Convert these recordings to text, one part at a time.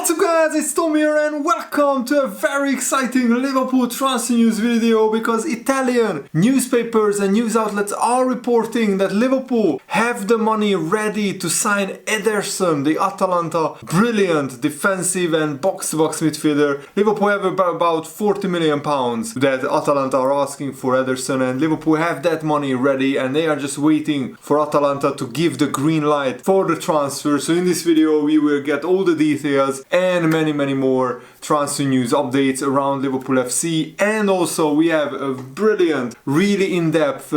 What's up guys, it's Tom here and welcome to a very exciting Liverpool transfer news video because Italian newspapers and news outlets are reporting that Liverpool have the money ready to sign Ederson, the Atalanta brilliant defensive and box-to-box midfielder. Liverpool have about £40 million that Atalanta are asking for Ederson, and Liverpool have that money ready and they are just waiting for Atalanta to give the green light for the transfer. So in this video we will get all the details and many more transfer news updates around Liverpool FC, and also we have a brilliant, really in-depth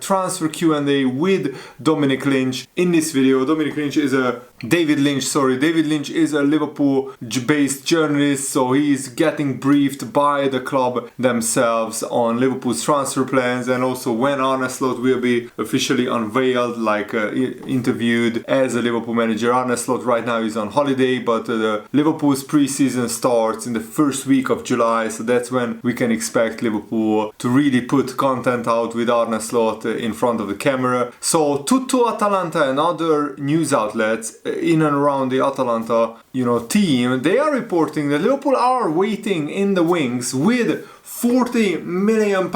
transfer Q&A with Dominic Lynch in this video. David Lynch is a Liverpool-based journalist, so he's getting briefed by the club themselves on Liverpool's transfer plans, and also when Arne Slot will be officially unveiled, interviewed as a Liverpool manager. Arne Slot right now is on holiday, but Liverpool's pre-season starts in the first week of July, so that's when we can expect Liverpool to really put content out with Arne Slot in front of the camera. So Tutto Atalanta and other news outlets in and around the Atalanta team, they are reporting that Liverpool are waiting in the wings with £40 million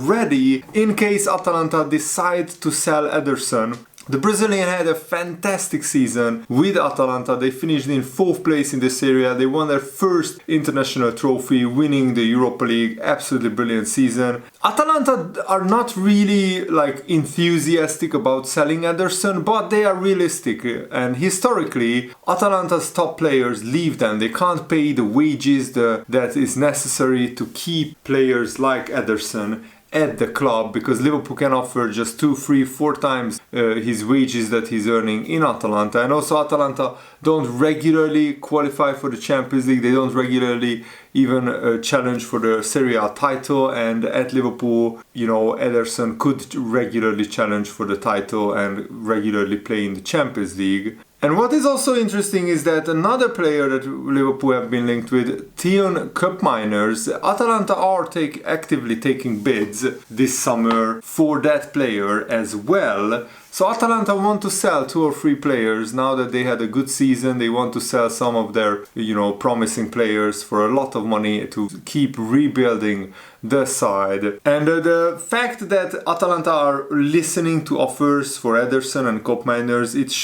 ready in case Atalanta decide to sell Ederson. The Brazilian had a fantastic season with Atalanta. They finished in 4th place in this area. They won their first international trophy, winning the Europa League. Absolutely brilliant season. Atalanta are not really enthusiastic about selling Ederson, but they are realistic. And historically, Atalanta's top players leave them. They can't pay the wages that is necessary to keep players like Ederson at the club, because Liverpool can offer just 2, 3, 4 times his wages that he's earning in Atalanta. And also Atalanta don't regularly qualify for the Champions League. They don't regularly even challenge for the Serie A title, and at Liverpool, Ederson could regularly challenge for the title and regularly play in the Champions League. And what is also interesting is that another player that Liverpool have been linked with, Tion Cup Miners, Atalanta are actively taking bids this summer for that player as well. So Atalanta want to sell 2 or 3 players now that they had a good season. They want to sell some of their, promising players for a lot of money to keep rebuilding the side. And the fact that Atalanta are listening to offers for Ederson and Cup Miners, it's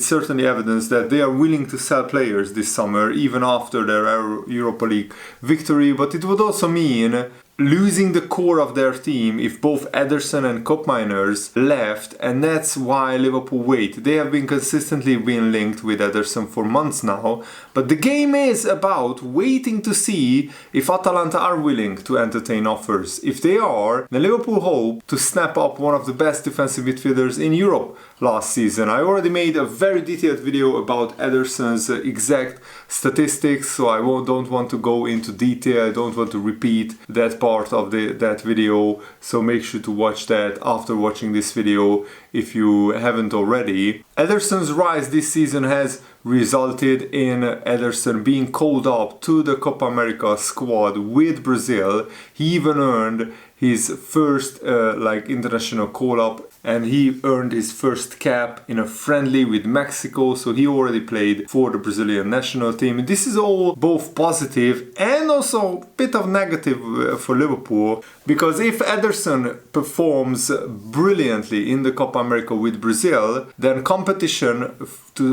certainly evidence that they are willing to sell players this summer, even after their Europa League victory. But it would also mean losing the core of their team if both Ederson and Cup Miners left, and that's why Liverpool wait. They have been consistently being linked with Ederson for months now, but the game is about waiting to see if Atalanta are willing to entertain offers. If they are, then Liverpool hope to snap up one of the best defensive midfielders in Europe last season. I already made a very detailed video about Ederson's exact statistics, so I don't want to go into detail. I don't want to repeat that part of that video, so make sure to watch that after watching this video if you haven't already. Ederson's rise this season has resulted in Ederson being called up to the Copa America squad with Brazil. He even earned his first international call-up, and he earned his first cap in a friendly with Mexico, so he already played for the Brazilian national team. This is all both positive and also a bit of negative for Liverpool, because if Ederson performs brilliantly in the Copa America with Brazil, then competition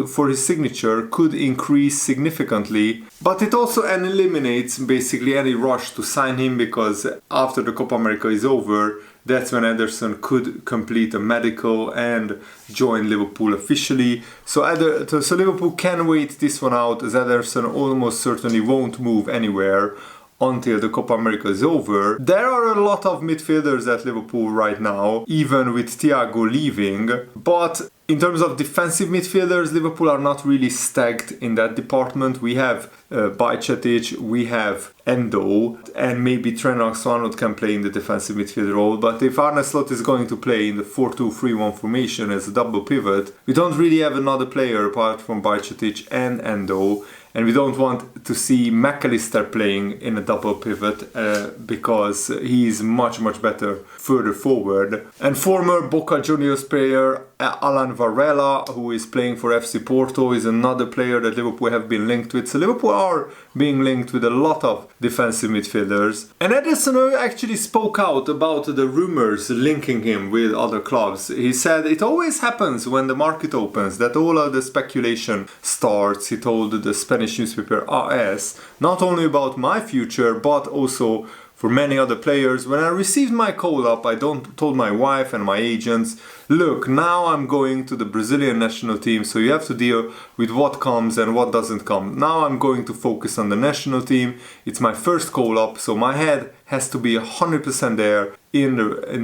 for his signature could increase significantly, but it also eliminates basically any rush to sign him, because after the Copa America is over, that's when Ederson could complete a medical and join Liverpool officially. So Liverpool can wait this one out, as Ederson almost certainly won't move anywhere until the Copa America is over. There are a lot of midfielders at Liverpool right now, even with Thiago leaving, but in terms of defensive midfielders, Liverpool are not really stacked in that department. We have Bajcetic, we have Endo, and maybe Trent Alexander-Arnold can play in the defensive midfielder role. But if Arne Slot is going to play in the 4-2-3-1 formation as a double pivot, we don't really have another player apart from Bajcetic and Endo. and we don't want to see McAllister playing in a double pivot because he's much better further forward. And former Boca Juniors player Alan Varela, who is playing for FC Porto, is another player that Liverpool have been linked with. So Liverpool are being linked with a lot of defensive midfielders. And Ederson actually spoke out about the rumors linking him with other clubs. He said it always happens when the market opens that all of the speculation starts. He told the Spanish newspaper AS not only about my future but also for many other players. When I received my call-up, I told my wife and my agents, look, now I'm going to the Brazilian national team, so you have to deal with what comes and what doesn't come. Now I'm going to focus on the national team. It's my first call-up, so my head has to be 100% there in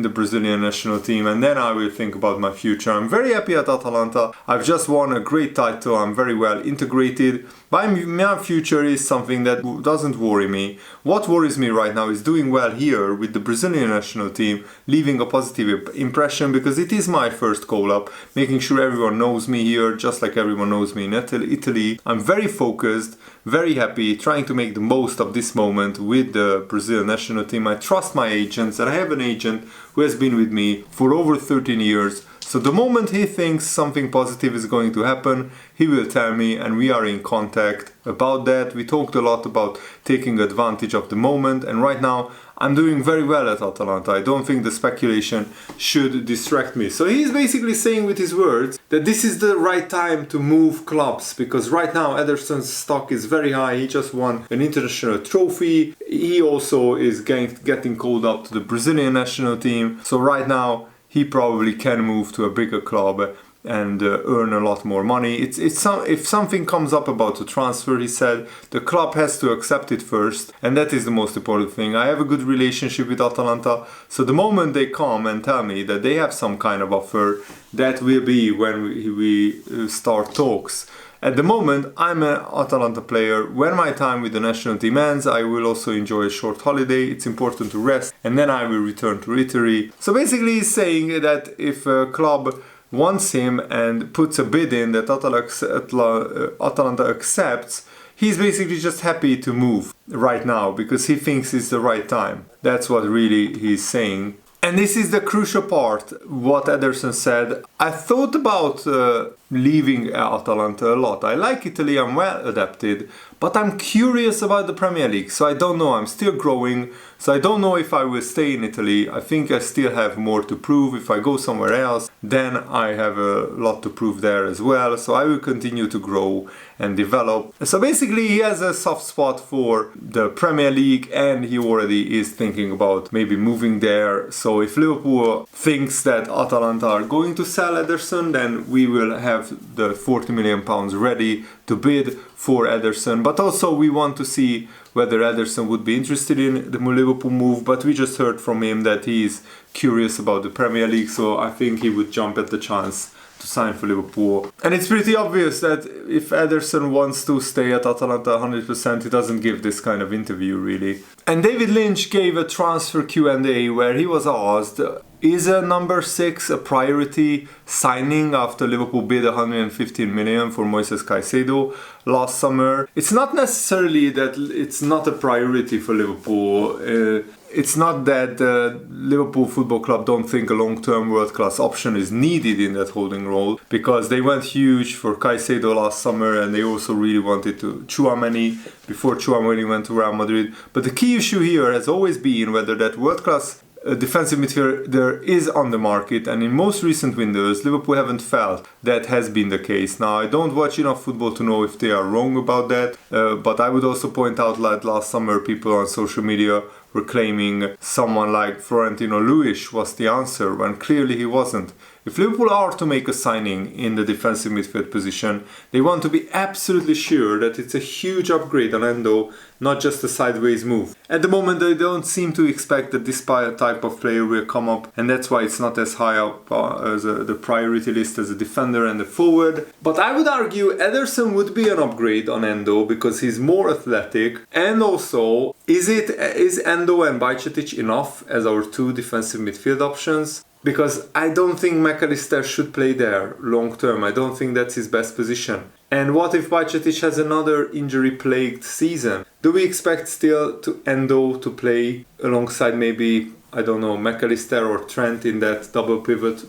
the Brazilian national team, and then I will think about my future. I'm very happy at Atalanta. I've just won a great title. I'm very well integrated. My future is something that doesn't worry me. What worries me right now is doing well here with the Brazilian national team, leaving a positive impression because it is my first call-up, making sure everyone knows me here just like everyone knows me in Italy. I'm very focused, very happy, trying to make the most of this moment with the Brazilian national team. I trust my agents, and I have an agent who has been with me for over 13 years. So the moment he thinks something positive is going to happen, he will tell me, and we are in contact about that. We talked a lot about taking advantage of the moment, and right now I'm doing very well at Atalanta. I don't think the speculation should distract me. So he's basically saying with his words that this is the right time to move clubs, because right now Ederson's stock is very high. He just won an international trophy. He also is getting called up to the Brazilian national team. So right now he probably can move to a bigger club and earn a lot more money. If something comes up about the transfer, he said, the club has to accept it first, and that is the most important thing. I have a good relationship with Atalanta, so the moment they come and tell me that they have some kind of offer, that will be when we start talks. At the moment, I'm an Atalanta player. When my time with the national team ends, I will also enjoy a short holiday. It's important to rest, and then I will return to Italy. So basically he's saying that if a club wants him and puts a bid in that Atalanta accepts, he's basically just happy to move right now because he thinks it's the right time. That's what really he's saying. And this is the crucial part, what Ederson said. I thought about leaving Atalanta a lot. I like Italy, I'm well adapted, but I'm curious about the Premier League, so I don't know. I'm still growing, so I don't know if I will stay in Italy. I think I still have more to prove. If I go somewhere else, then I have a lot to prove there as well, so I will continue to grow and develop. So basically he has a soft spot for the Premier League, and he already is thinking about maybe moving there. So if Liverpool thinks that Atalanta are going to sell Ederson, then we will have the £40 million ready to bid for Ederson. But also we want to see whether Ederson would be interested in the Liverpool move, but we just heard from him that he is curious about the Premier League, so I think he would jump at the chance to sign for Liverpool. And it's pretty obvious that if Ederson wants to stay at Atalanta 100%, he doesn't give this kind of interview really. And David Lynch gave a transfer Q&A where he was asked, is a number 6 a priority signing after Liverpool bid 115 million for Moises Caicedo last summer? It's not necessarily that it's not a priority for Liverpool. It's not that Liverpool Football Club don't think a long-term world-class option is needed in that holding role, because they went huge for Caicedo last summer and they also really wanted to Tchouaméni before Tchouaméni went to Real Madrid. But the key issue here has always been whether that world-class defensive midfielder is on the market, and in most recent windows Liverpool haven't felt that has been the case. Now I don't watch enough football to know if they are wrong about that, but I would also point out that last summer people on social media were claiming someone like Florentino Luis was the answer when clearly he wasn't. If Liverpool are to make a signing in the defensive midfield position, they want to be absolutely sure that it's a huge upgrade on Endo, not just a sideways move. At the moment they don't seem to expect that this type of player will come up, and that's why it's not as high up as the priority list as a defender and a forward. But I would argue Ederson would be an upgrade on Endo because he's more athletic, and also is Endo and Bajcetic enough as our two defensive midfield options? because I don't think McAllister should play there long term. I don't think that's his best position. And what if Bajcetic has another injury-plagued season? Do we expect still Endo to play alongside maybe, I don't know, McAllister or Trent in that double pivot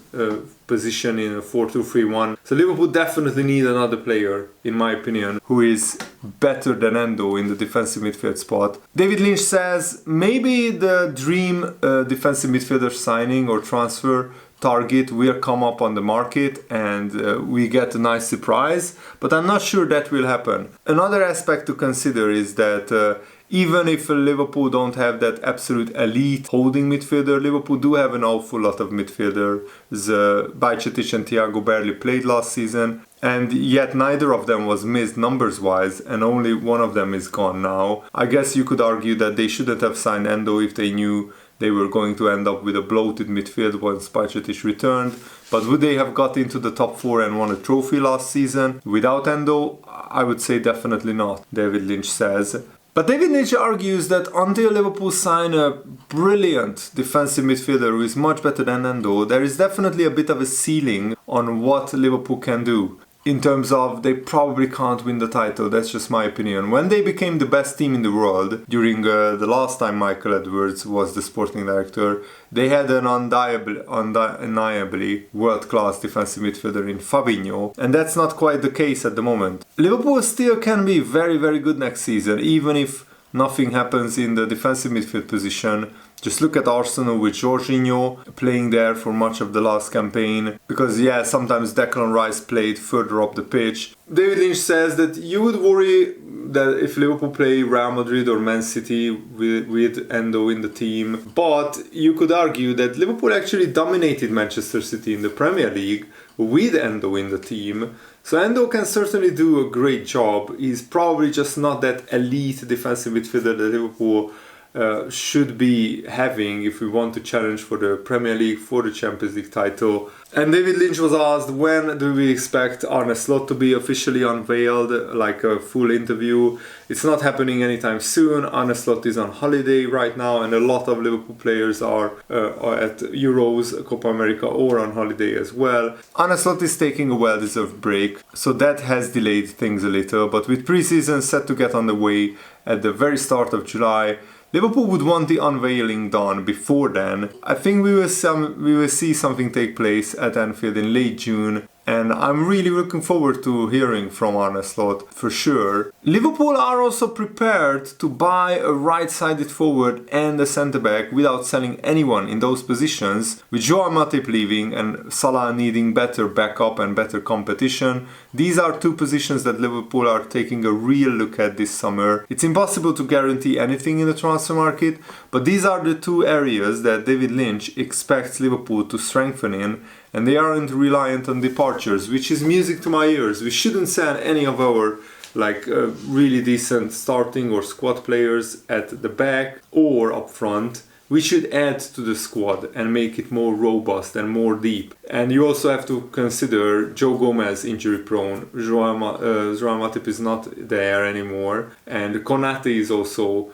position in a 4-2-3-1? So Liverpool definitely need another player, in my opinion, who is better than Endo in the defensive midfield spot. David Lynch says maybe the dream defensive midfielder signing or transfer target will come up on the market and we get a nice surprise, but I'm not sure that will happen. Another aspect to consider is that even if Liverpool don't have that absolute elite holding midfielder, Liverpool do have an awful lot of midfielders. Bajcetic and Thiago barely played last season, and yet neither of them was missed numbers wise, and only one of them is gone now. I guess you could argue that they shouldn't have signed Endo if they knew they were going to end up with a bloated midfield once Bajcetic returned. But would they have got into the top 4 and won a trophy last season without Endo? I would say definitely not, David Lynch says. But David Lynch argues that until Liverpool sign a brilliant defensive midfielder who is much better than Endo, there is definitely a bit of a ceiling on what Liverpool can do. In terms of they probably can't win the title, that's just my opinion. When they became the best team in the world, during the last time Michael Edwards was the sporting director, they had an undeniably world-class defensive midfielder in Fabinho, and that's not quite the case at the moment. Liverpool still can be very, very good next season, even if nothing happens in the defensive midfield position. Just look at Arsenal with Jorginho playing there for much of the last campaign, because sometimes Declan Rice played further up the pitch. David Lynch says that you would worry that if Liverpool play Real Madrid or Man City with Endo in the team, but you could argue that Liverpool actually dominated Manchester City in the Premier League with Endo in the team. So Endo can certainly do a great job. He's probably just not that elite defensive midfielder that Liverpool should be having if we want to challenge for the Premier League, for the Champions League title. And David Lynch was asked, when do we expect Arne Slot to be officially unveiled, like a full interview? It's not happening anytime soon. Arne Slot is on holiday right now, and a lot of Liverpool players are at Euros, Copa America, or on holiday as well. Arne Slot is taking a well-deserved break, so that has delayed things a little, but with pre-season set to get underway at the very start of July, Liverpool would want the unveiling done before then. I think we will see something take place at Anfield in late June, and I'm really looking forward to hearing from Arne Slot for sure. Liverpool are also prepared to buy a right-sided forward and a centre-back without selling anyone in those positions, with Joao Matip leaving and Salah needing better backup and better competition. These are two positions that Liverpool are taking a real look at this summer. It's impossible to guarantee anything in the transfer market, but these are the two areas that David Lynch expects Liverpool to strengthen in, and they aren't reliant on departures, which is music to my ears. We shouldn't sell any of our really decent starting or squad players at the back or up front. We should add to the squad and make it more robust and more deep. And you also have to consider Joe Gomez injury prone. Joao Matip is not there anymore, and Konate is also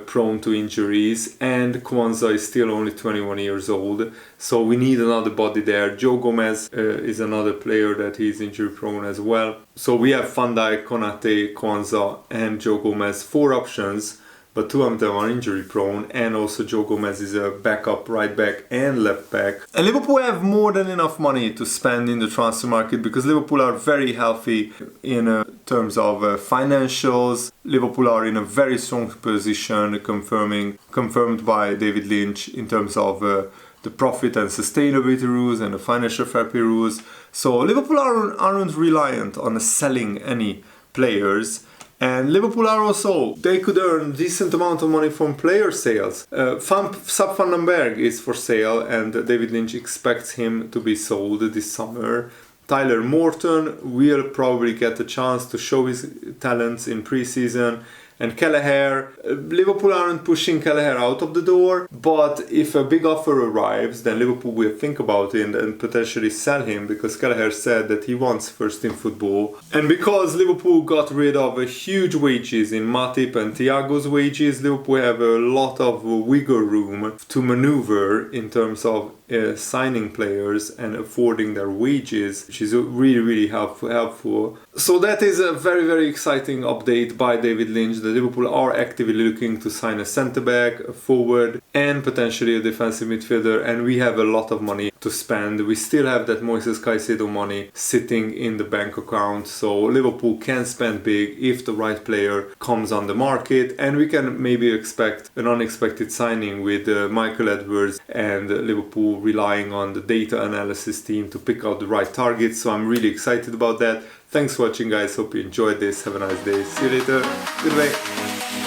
prone to injuries, and Kwanzaa is still only 21 years old, so we need another body there. Joe Gomez is another player that is injury prone as well. So we have Van Dijk, Konate, Kwanzaa and Joe Gomez, 4 options, but 2 of them are injury prone, and also Joe Gomez is a backup right back and left back. And Liverpool have more than enough money to spend in the transfer market, because Liverpool are very healthy in terms of financials. Liverpool are in a very strong position, confirmed by David Lynch in terms of the profit and sustainability rules and the financial fair play rules. So Liverpool aren't reliant on selling any players. And Liverpool are also, they could earn a decent amount of money from player sales. Sap van den Berg is for sale, and David Lynch expects him to be sold this summer. Tyler Morton will probably get a chance to show his talents in pre-season. And Kelleher, Liverpool aren't pushing Kelleher out of the door, but if a big offer arrives, then Liverpool will think about it and potentially sell him, because Kelleher said that he wants first team football. And because Liverpool got rid of huge wages in Matip and Thiago's wages, Liverpool have a lot of wiggle room to maneuver in terms of signing players and affording their wages, which is really helpful. So that is a very exciting update by David Lynch. The Liverpool are actively looking to sign a centre-back, a forward, and potentially a defensive midfielder, and we have a lot of money to spend. We still have that Moises Caicedo money sitting in the bank account, so Liverpool can spend big if the right player comes on the market, and we can maybe expect an unexpected signing with Michael Edwards and Liverpool relying on the data analysis team to pick out the right targets. So I'm really excited about that. Thanks for watching, guys. Hope you enjoyed this. Have a nice day. See you later. Goodbye.